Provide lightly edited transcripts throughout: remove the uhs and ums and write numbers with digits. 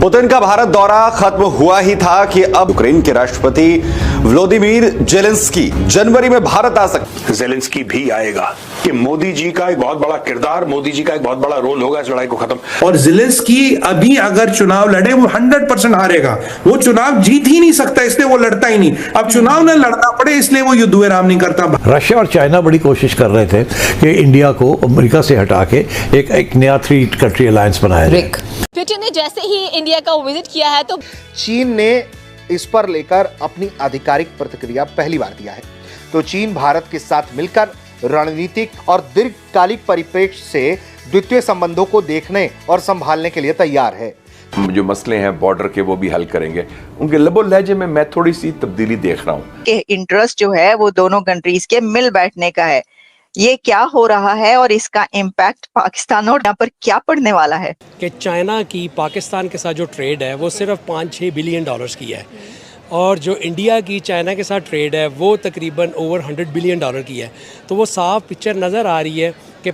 Putin का भारत दौरा खत्म हुआ ही था कि अब यूक्रेन के राष्ट्रपति व्लादिमीर जेलेंस्की जनवरी में भारत आ सकते। जेलेंस्की भी आएगा कि मोदी जी का एक बहुत बड़ा किरदार, मोदी जी का एक बहुत बड़ा रोल होगा इस लड़ाई को खत्म। और जेलेंस्की अभी अगर चुनाव लड़े वो 100% हारेगा। वो चुनाव जीत ही नहीं सकता, इसलिए वो लड़ता ही नहीं। अब चुनाव न लड़ना पड़े इसलिए वो युद्ध विराम नहीं करता। रशिया और चाइना बड़ी कोशिश कर रहे थे कि इंडिया को अमेरिका से हटा के एक नया 3 कंट्री अलायंस बनाया जाए। पुतिन ने जैसे ही इंडिया का विजिट किया है तो चीन ने इस पर लेकर अपनी आधिकारिक प्रतिक्रिया पहली बार दिया है। तो चीन भारत के साथ मिलकर रणनीतिक और दीर्घकालिक परिप्रेक्ष्य से द्वितीय संबंधों को देखने और संभालने के लिए तैयार है। जो मसले हैं बॉर्डर के वो भी हल करेंगे। उनके लबो लहजे में मैं थोड़ी सी तब्दीली देख रहा हूँ कि इंटरेस्ट जो है वो दोनों कंट्रीज के मिल बैठने का है। ये क्या हो रहा है और इसका इम्पैक्ट पाकिस्तान और यहाँ पर क्या पड़ने वाला है कि चाइना की पाकिस्तान के साथ जो ट्रेड है वो सिर्फ 5-6 बिलियन डॉलर्स की है और जो इंडिया की चाइना के साथ ट्रेड है वो तकरीबन ओवर 100 बिलियन डॉलर की है। तो वो साफ पिक्चर नज़र आ रही है कि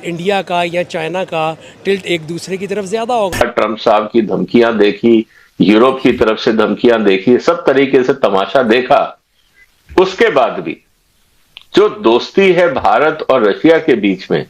इंडिया का या चाइना का टिल्ट एक दूसरे की तरफ ज़्यादा होगा। ट्रंप साहब की धमकियां देखी, यूरोप की तरफ से धमकियां देखी, सब तरीके से तमाशा देखा। उसके बाद भी जो दोस्ती है भारत और रशिया के बीच में,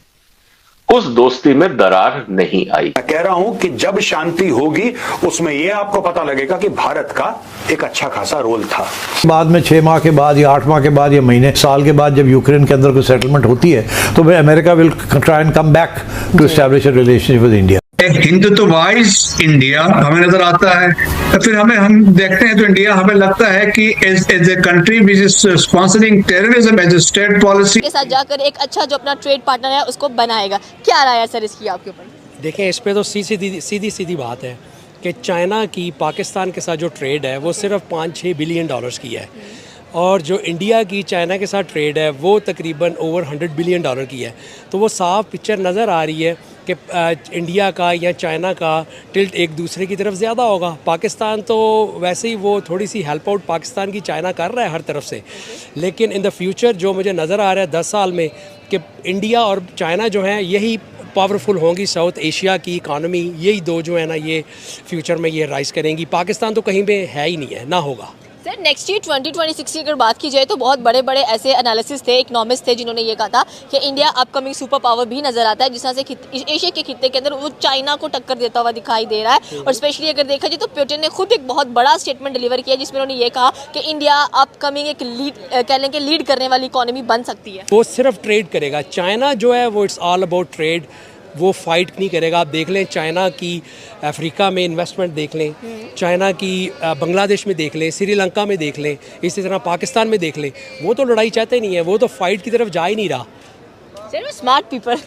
उस दोस्ती में दरार नहीं आई। मैं कह रहा हूं कि जब शांति होगी उसमें यह आपको पता लगेगा कि भारत का एक अच्छा खासा रोल था। बाद में 6 माह के बाद या 8 माह के बाद या महीने साल के बाद जब यूक्रेन के अंदर कोई सेटलमेंट होती है तो America will try and come back to establish a relationship with India. हिंदुत्ववाइज इंडिया हमें नजर आता है, तो फिर हम देखते हैं तो इंडिया हमें लगता है कि as a country which is sponsoring terrorism as a state policy के साथ जाकर एक अच्छा जो अपना ट्रेड पार्टनर है उसको बनाएगा। क्या राय है सर इसकी आपके ऊपर? देखें, इस पे तो सीधी बात है कि चाइना की पाकिस्तान के साथ जो ट्रेड है वो सिर्फ 5-6 बिलियन डॉलर्स की है और जो इंडिया की चाइना के साथ ट्रेड है वो तकरीबन ओवर 100 बिलियन डॉलर की है। तो वो साफ पिक्चर नज़र आ रही है कि इंडिया का या चाइना का टिल्ट एक दूसरे की तरफ ज़्यादा होगा। पाकिस्तान तो वैसे ही वो थोड़ी सी हेल्प आउट पाकिस्तान की चाइना कर रहा है हर तरफ से, लेकिन इन द फ्यूचर जो मुझे नज़र आ रहा है 10 साल में कि इंडिया और चाइना जो है यही पावरफुल होंगी। साउथ एशिया की इकानमी यही दो जो है ना ये फ्यूचर में ये राइज करेंगी। पाकिस्तान तो कहीं पे है ही नहीं है, ना होगा। सर नेक्स्ट ईयर 2026 की अगर बात की जाए तो बहुत बड़े बड़े ऐसे एनालिसिस थे, इकोनॉमिस्ट थे जिन्होंने ये कहा था कि इंडिया अपकमिंग सुपर पावर भी नजर आता है, जिस तरह से एशिया के खित्ते के अंदर वो चाइना को टक्कर देता हुआ दिखाई दे रहा है। और स्पेशली अगर देखा जाए तो पुतिन ने खुद एक बहुत बड़ा स्टेटमेंट डिलीवर किया जिसमें उन्होंने ये कहा कि इंडिया अपकमिंग एक लीड करने वाली इकोनॉमी बन सकती है। वो सिर्फ ट्रेड करेगा। चाइना जो है वो इट्स ऑल अबाउट ट्रेड, वो फाइट नहीं करेगा। आप देख लें चाइना की अफ्रीका में इन्वेस्टमेंट देख लें, चाइना की बांग्लादेश में देख लें, श्रीलंका में देख लें, इसी तरह पाकिस्तान में देख लें। वो तो लड़ाई चाहते नहीं है, वो तो फाइट की तरफ जा ही नहीं रहा। Sir smart people,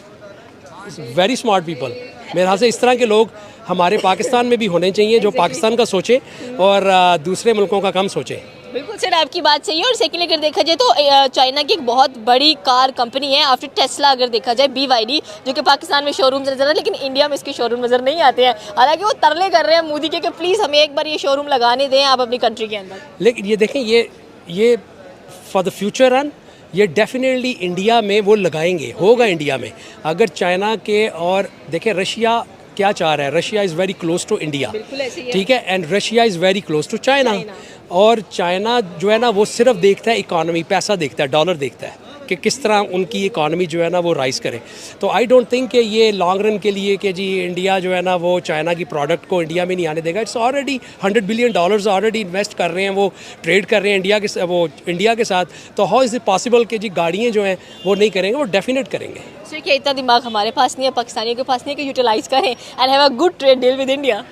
very smart people. मेरे ख्याल से इस तरह के लोग हमारे पाकिस्तान में भी होने चाहिए जो पाकिस्तान का सोचे और दूसरे मुल्कों का कम सोचे। बिल्कुल सर आपकी बात सही है। और सेकेंडली अगर देखा जाए तो चाइना की एक बहुत बड़ी कार कंपनी है आफ्टर टेस्ला, अगर देखा जाए BYD, जो कि पाकिस्तान में शोरूम नजर है लेकिन इंडिया में इसके शोरूम नजर नहीं आते हैं। हालांकि वो तरले कर रहे हैं मोदी के कि प्लीज़ हमें एक बार ये शोरूम लगाने दें आप अपनी कंट्री के अंदर। लेकिन ये देखें, ये फॉर द फ्यूचर रन ये डेफिनेटली इंडिया में वो लगाएंगे, होगा इंडिया में। अगर चाइना के और देखें रशिया क्या चाह रहा है, Russia is very close to India, ठीक है, and Russia is very close to China. और चाइना जो है ना वो सिर्फ देखता है इकॉनमी, पैसा देखता है, डॉलर देखता है कि किस तरह उनकी इकॉनमी जो है ना वो राइज करे। तो आई डोंट थिंक कि ये लॉन्ग रन के लिए कि जी इंडिया जो है ना वो चाइना की प्रोडक्ट को इंडिया में नहीं आने देगा। It's already 100 billion dollars already invest कर रहे हैं, वो ट्रेड कर रहे हैं इंडिया के साथ। तो हाउ इज़ इट पॉसिबल कि जी गाड़ियाँ जो हैं वो नहीं करेंगे, वो डेफिनेट करेंगे। सर क्या इतना दिमाग हमारे पास नहीं है, पाकिस्तानियों के पास नहीं है कि यूटिलाइज करें and have a good trade deal with India?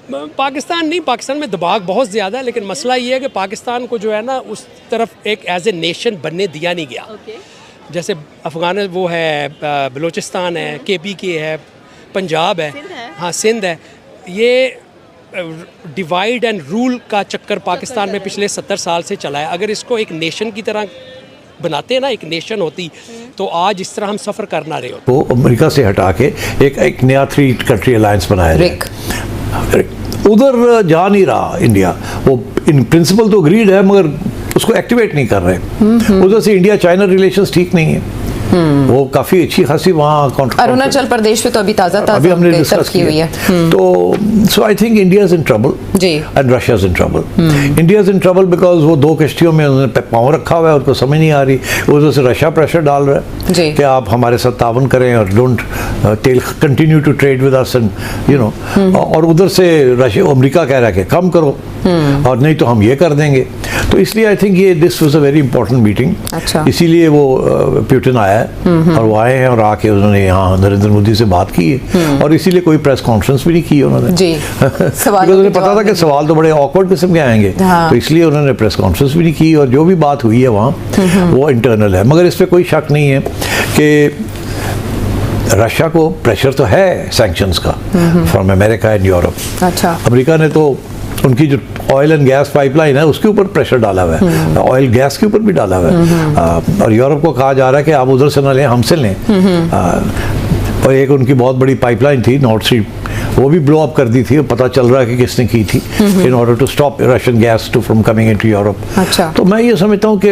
Pakistan नहीं, पाकिस्तान में दबाव बहुत ज़्यादा है, लेकिन मसला ये है कि पाकिस्तान को जो है ना उस तरफ एक एज ए नेशन बनने दिया नहीं गया। जैसे अफ़गान वो है, बलूचिस्तान है, KPK है, पंजाब है, हाँ सिंध है। ये डिवाइड एंड रूल का चक्कर पाकिस्तान में पिछले 70 साल से चला है। अगर इसको एक नेशन की तरह बनाते ना, एक नेशन होती, तो आज इस तरह हम सफ़र कर ना रहे हो। वो अमेरिका से हटा के एक नया 3 कंट्री अलायंस बनाया जाए। उधर जा नहीं रहा इंडिया। वो इन प्रिंसिपल तो अग्रीड है मगर उसको एक्टिवेट नहीं कर रहे। उधर से इंडिया चाइना रिलेशंस ठीक नहीं है। वो काफी अच्छी खासी वहाँ अरुणाचल प्रदेश पे तो अभी ताजा अभी हमने डिस्कस की हुई है। तो so I think India is in trouble ji and Russia is in trouble. India is in trouble because वो दो कश्तियों में उन्होंने पाँव रखा हुआ है, उनको समझ नहीं आ रही, उधर से रशिया प्रेशर डाल रहा है जी कि आप हमारे साथ तावन करें और don't continue to trade with us and you know, और उधर से रशिया अमेरिका कह रहा है कि कम करो और नहीं तो हम ये कर देंगे। तो इसलिए आई थिंक ये this was a very important meeting. अच्छा। इसीलिए वो पुतिन आया है और वो आए हैं और आके उन्होंने यहाँ नरेंद्र मोदी से बात की है और इसीलिए कोई प्रेस कॉन्फ्रेंस भी नहीं की उन्होंने जी क्योंकि उन्हें पता था कि सवाल तो बड़े ऑकवर्ड किस्म के आएंगे। हाँ। तो इसलिए उन्होंने प्रेस कॉन्फ्रेंस भी नहीं की और जो भी बात हुई है वहाँ वो इंटरनल है। मगर इस पर कोई शक नहीं है कि रशिया को प्रेशर तो है सैंक्शंस का फ्रॉम अमेरिका एंड यूरोप। अच्छा। अमेरिका ने तो उनकी जो ऑयल एंड गैस पाइपलाइन है उसके ऊपर प्रेशर डाला हुआ है, ऑयल गैस के ऊपर भी डाला हुआ है और यूरोप को कहा जा रहा है कि आप उधर से ना लें, हमसे लें। और एक उनकी बहुत बड़ी पाइपलाइन थी नॉर्थ स्ट्रीम, वो भी ब्लो अप कर दी थी, पता चल रहा है कि किसने की थी in order to stop Russian gas to from coming into Europe. अच्छा। तो मैं ये समझता हूँ कि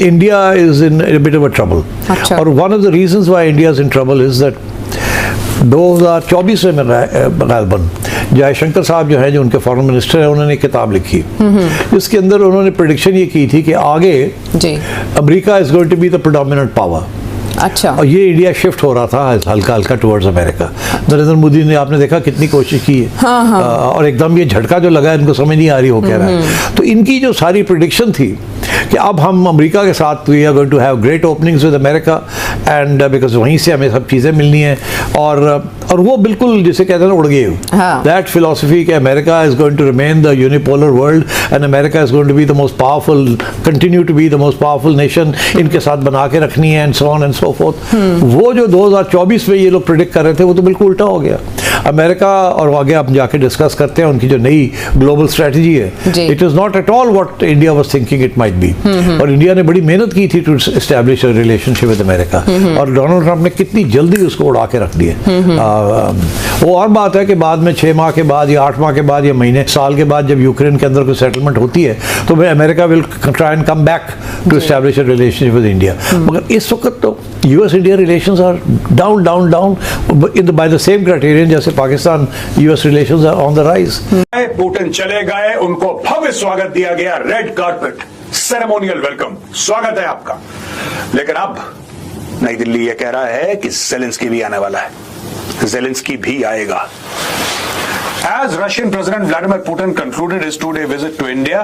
India is in a bit of a trouble. अच्छा। और one of the reasons why India is in trouble is that 2024 में गालबन जयशंकर साहब जो है, जो उनके फॉरेन मिनिस्टर हैं, उन्होंने एक किताब लिखी जिसके अंदर उन्होंने प्रेडिक्शन ये की थी कि आगे जी America is going to be the predominant power. अच्छा। और ये इंडिया शिफ्ट हो रहा था हल्का हल्का टुवर्ड्स अमेरिका। नरेंद्र मोदी ने आपने देखा कितनी कोशिश की है। हाँ। और एकदम ये झटका जो लगा है इनको समझ नहीं आ रही हो कह रहा है। तो इनकी जो सारी प्रेडिक्शन थी कि अब हम अमेरिका के साथ we are going to have great openings with America and because वहीं से हमें सब चीज़ें मिलनी है और वो बिल्कुल जिसे कहते हैं ना उड़ गए। दैट फिलोसफी कि America is going to remain the unipolar world and America is going to be the most powerful, continue to be the most powerful nation, इनके साथ बना के रखनी है and so on and so forth. वो जो 2024 में ये लोग प्रेडिक्ट कर रहे थे वो तो बिल्कुल उल्टा हो गया। अमेरिका और आगे आप जाके डिस्कस करते हैं उनकी जो नई ग्लोबल स्ट्रेटजी है, it is not at all what India was thinking it might be. और इंडिया ने बड़ी मेहनत की थी to establish a relationship with America और डोनाल्ड ट्रंप ने कितनी जल्दी उसको उड़ा के रख दिया। वो और बात है कि बाद में 6 माह के बाद या 8 माह के बाद या महीने साल के बाद जब यूक्रेन के अंदर कोई सेटलमेंट होती है तो America will try and come back to establish a relationship with India. मगर इस वक्त तो US India relations are down down down by the same criterion जैसे Pakistan US relations are on the rise. Putin चले गए, उनको भव्य स्वागत दिया गया, रेड कार्पेट सेरेमोनियल वेलकम, स्वागत है आपका। लेकिन अब नई दिल्ली ये कह रहा है कि ज़ेलेंस्की भी आने वाला है, ज़ेलेंस्की भी आएगा। As Russian President Vladimir Putin concluded his 2-day visit to India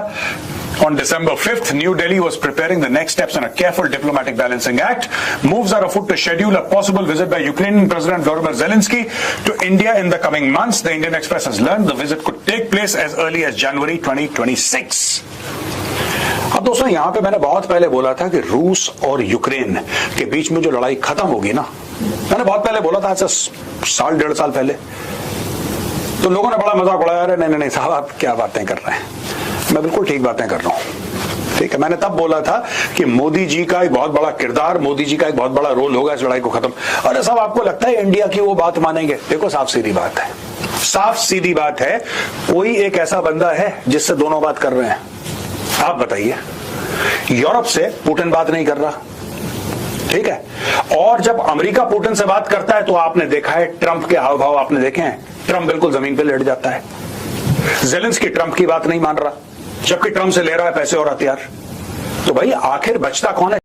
on December 5th, New Delhi was preparing the next steps in a careful diplomatic balancing act. Moves are afoot to schedule a possible visit by Ukrainian President Volodymyr Zelensky to India in the coming months. The Indian Express has learned the visit could take place as early as January 2026. अब दोस्तों यहां पे मैंने बहुत पहले बोला था कि रूस और यूक्रेन के बीच में जो लड़ाई खत्म होगी ना, मैंने बहुत पहले बोला था, आज से साल 1.5 साल पहले, तो लोगों ने बड़ा मजाक उड़ाया, अरे नहीं साहब आप क्या बातें कर रहे हैं। मैं बिल्कुल ठीक बातें कर रहा हूं, ठीक है। मैंने तब बोला था कि मोदी जी का एक बहुत बड़ा किरदार, मोदी जी का एक बहुत बड़ा रोल होगा इस लड़ाई को खत्म। अरे साहब आपको लगता है इंडिया की वो बात मानेंगे? देखो साफ सीधी बात है, साफ सीधी बात है, कोई एक ऐसा बंदा है जिससे दोनों बात कर रहे हैं? आप बताइए। यूरोप से पुतिन बात नहीं कर रहा, ठीक है। और जब अमेरिका पुतिन से बात करता है तो आपने देखा है ट्रंप के हाव भाव आपने देखे हैं, ट्रंप बिल्कुल जमीन पे लेट जाता है। ज़ेलेंस्की ट्रंप की बात नहीं मान रहा, जबकि ट्रंप से ले रहा है पैसे और हथियार। तो भाई आखिर बचता कौन है?